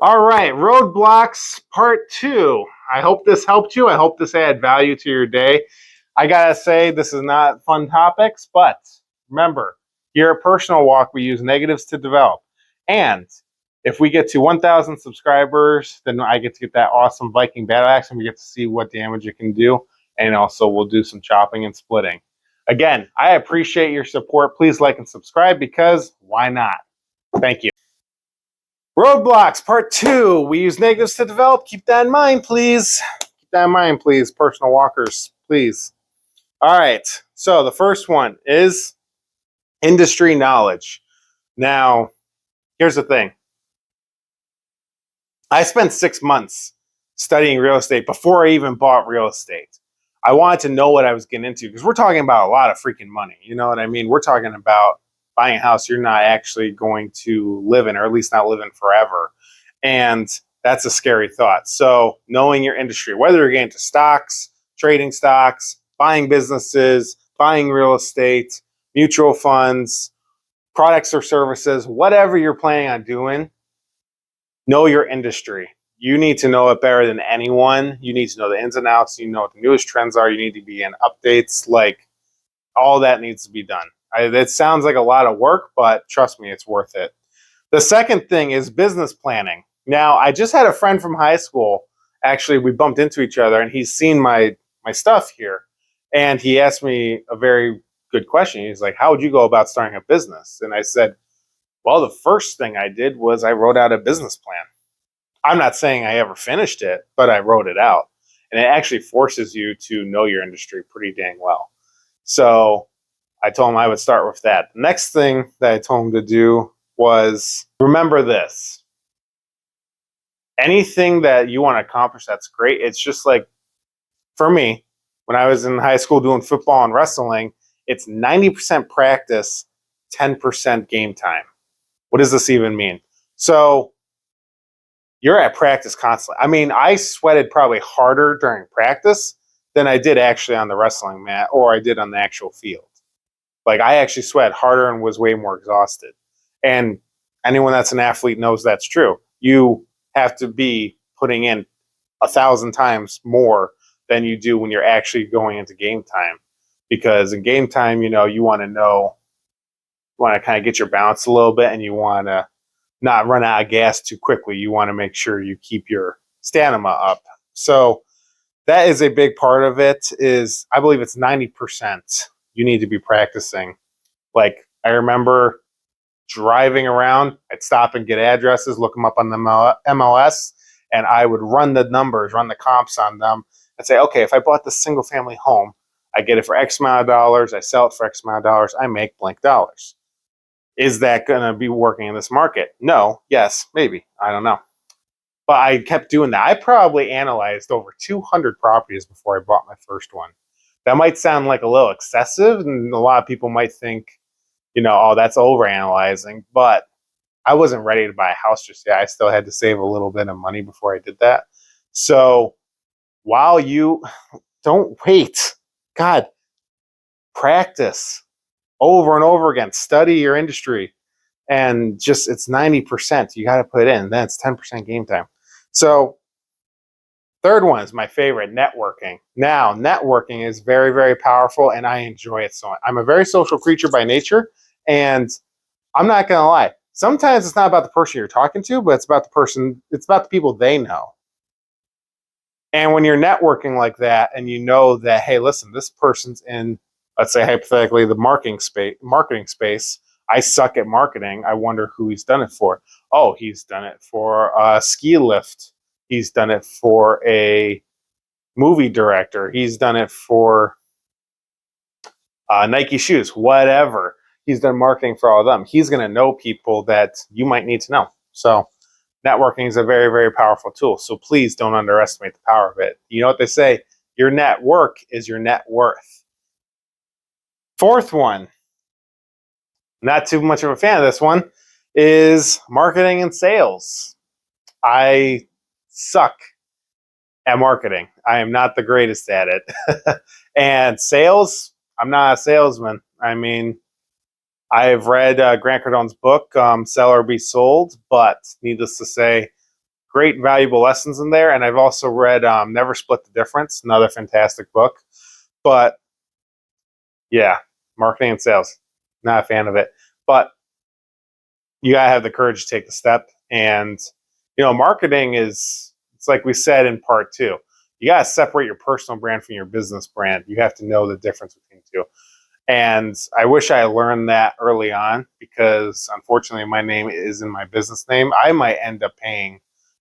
All right, roadblocks part two. I hope this helped you. I hope this added value to your day. I gotta say, this is not fun topics, but remember, here at Personal Walk, we use negatives to develop. And if we get to 1,000 subscribers, then I get to get that awesome Viking battle axe, and we get to see what damage it can do. And also, we'll do some chopping and splitting. Again, I appreciate your support. Please like and subscribe because why not? Thank you. Roadblocks, part two. We use negatives to develop. Keep that in mind, please. Keep that in mind, please. Personal walkers, please. All right. So the first one is industry knowledge. Now, here's the thing. I spent 6 months studying real estate before I even bought real estate. I wanted to know what I was getting into because we're talking about a lot of freaking money. You know what I mean? We're talking about buying a house you're not actually going to live in, or at least not live in forever. And that's a scary thought. So knowing your industry, whether you're getting into stocks, trading stocks, buying businesses, buying real estate, mutual funds, products or services, whatever you're planning on doing, know your industry. You need to know it better than anyone. You need to know the ins and outs. You know what the newest trends are. You need to be in updates. Like, all that needs to be done. It sounds like a lot of work, but trust me, it's worth it. The second thing is business planning. Now, I just had a friend from high school. Actually, we bumped into each other, and he's seen my stuff here. And he asked me a very good question. He's like, how would you go about starting a business? And I said, well, the first thing I did was I wrote out a business plan. I'm not saying I ever finished it, but I wrote it out. And it actually forces you to know your industry pretty dang well. So I told him I would start with that. The next thing that I told him to do was remember this. Anything that you want to accomplish, that's great. It's just like, for me, when I was in high school doing football and wrestling, it's 90% practice, 10% game time. What does this even mean? So you're at practice constantly. I mean, I sweated probably harder during practice than I did actually on the wrestling mat or I did on the actual field. Like, I actually sweat harder and was way more exhausted. And anyone that's an athlete knows that's true. You have to be putting in 1,000 times more than you do when you're actually going into game time. Because in game time, you want to kind of get your balance a little bit, and you want to not run out of gas too quickly. You want to make sure you keep your stamina up. So that is a big part of it. Is I believe it's 90%. You need to be practicing. Like, I remember driving around, I'd stop and get addresses, look them up on the MLS, and I would run the numbers, run the comps on them, and say, okay, if I bought this single family home, I get it for X amount of dollars, I sell it for X amount of dollars, I make blank dollars. Is that going to be working in this market? No, yes, maybe. I don't know. But I kept doing that. I probably analyzed over 200 properties before I bought my first one. That might sound like a little excessive, and a lot of people might think, oh, that's overanalyzing. But I wasn't ready to buy a house just yet. I still had to save a little bit of money before I did that. So while you don't wait, God, practice over and over again. Study your industry, and just it's 90%. You got to put in. Then it's 10% game time. So third one is my favorite, networking. Now, networking is very, very powerful, and I enjoy it so much. I'm a very social creature by nature, and I'm not going to lie. Sometimes it's not about the person you're talking to, but it's about the people they know. And when you're networking like that, and you know that, hey, listen, this person's in, let's say hypothetically, the marketing space. I suck at marketing. I wonder who he's done it for. Oh, he's done it for a ski lift. He's done it for a movie director. He's done it for Nike shoes, whatever. He's done marketing for all of them. He's going to know people that you might need to know. So networking is a very, very powerful tool. So please don't underestimate the power of it. You know what they say? Your network is your net worth. Fourth one, not too much of a fan of this one, is marketing and sales. I suck at marketing. I am not the greatest at it. And sales, I'm not a salesman. I mean, I've read Grant Cardone's book, Sell or Be Sold, but needless to say, great, valuable lessons in there. And I've also read Never Split the Difference, another fantastic book. But yeah, marketing and sales, not a fan of it. But you gotta have the courage to take the step. And marketing it's like we said in part two. You gotta separate your personal brand from your business brand. You have to know the difference between the two. And I wish I learned that early on, because unfortunately my name isn't my business name. I might end up paying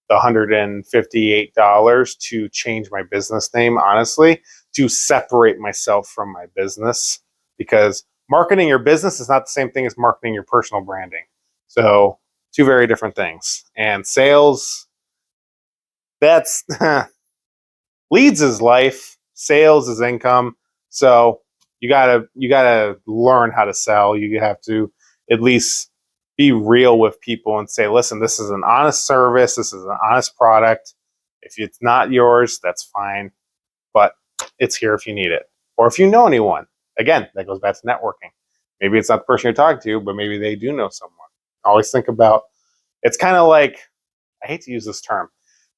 the $158 to change my business name, honestly, to separate myself from my business, because marketing your business is not the same thing as marketing your personal branding. So two very different things. And sales, that's leads is life, sales is income. So you gotta learn how to sell. You have to at least be real with people and say, listen, this is an honest service, this is an honest product. If it's not yours, that's fine, but it's here if you need it. Or if you know anyone. Again, that goes back to networking. Maybe it's not the person you're talking to, but maybe they do know someone. Always think about, it's kind of like, I hate to use this term,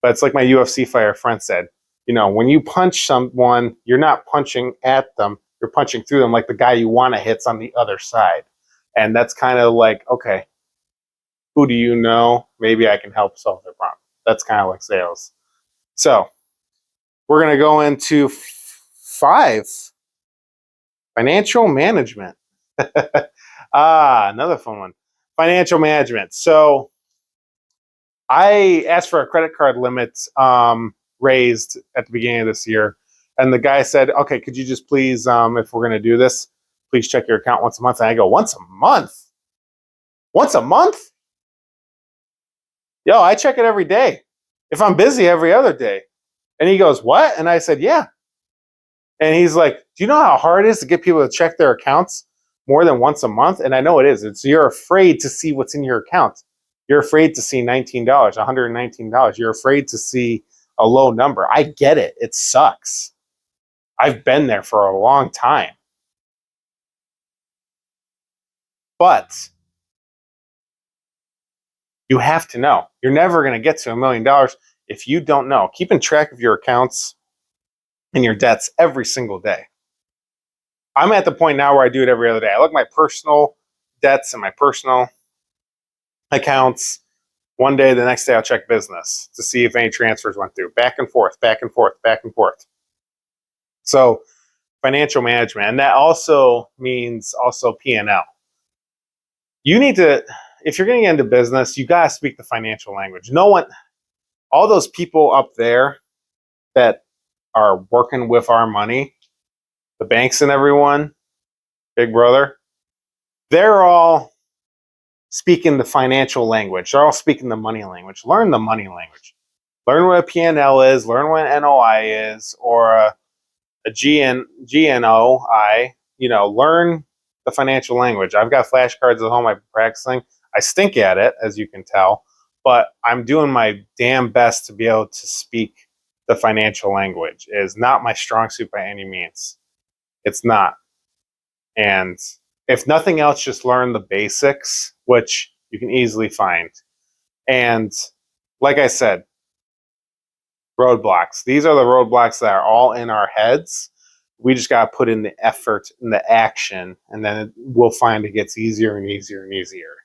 but it's like my UFC fighter friend said, when you punch someone, you're not punching at them, you're punching through them, like the guy you want to hit's on the other side. And that's kind of like, okay, who do you know? Maybe I can help solve their problem. That's kind of like sales. So we're going to go into 5, financial management. Another fun one. Financial management. So I asked for a credit card limit raised at the beginning of this year. And the guy said, okay, could you just please, if we're going to do this, please check your account once a month. And I go, once a month? Once a month? Yo, I check it every day. If I'm busy, every other day. And he goes, what? And I said, yeah. And he's like, do you know how hard it is to get people to check their accounts more than once a month? And I know it is. You're afraid to see what's in your account. You're afraid to see $19, $119. You're afraid to see a low number. I get it. It sucks. I've been there for a long time. But you have to know. You're never going to get to $1 million if you don't know. Keeping track of your accounts and your debts every single day. I'm at the point now where I do it every other day. I look at my personal debts and my personal accounts one day. The next day I'll check business to see if any transfers went through. Back and forth, back and forth, back and forth. So financial management. And that also means also P&L. You need to, if you're getting into business, you got to speak the financial language. No one, all those people up there that are working with our money, the banks and everyone, Big Brother, they're all speaking the financial language. They're all speaking the money language. Learn the money language. Learn what a P&L is. Learn what an NOI is, or a GNOI. Learn the financial language. I've got flashcards at home. I've been practicing. I stink at it, as you can tell, but I'm doing my damn best to be able to speak the financial language. It is not my strong suit by any means. It's not. And if nothing else, just learn the basics, which you can easily find. And like I said, roadblocks. These are the roadblocks that are all in our heads. We just got to put in the effort and the action, and then we'll find it gets easier and easier and easier.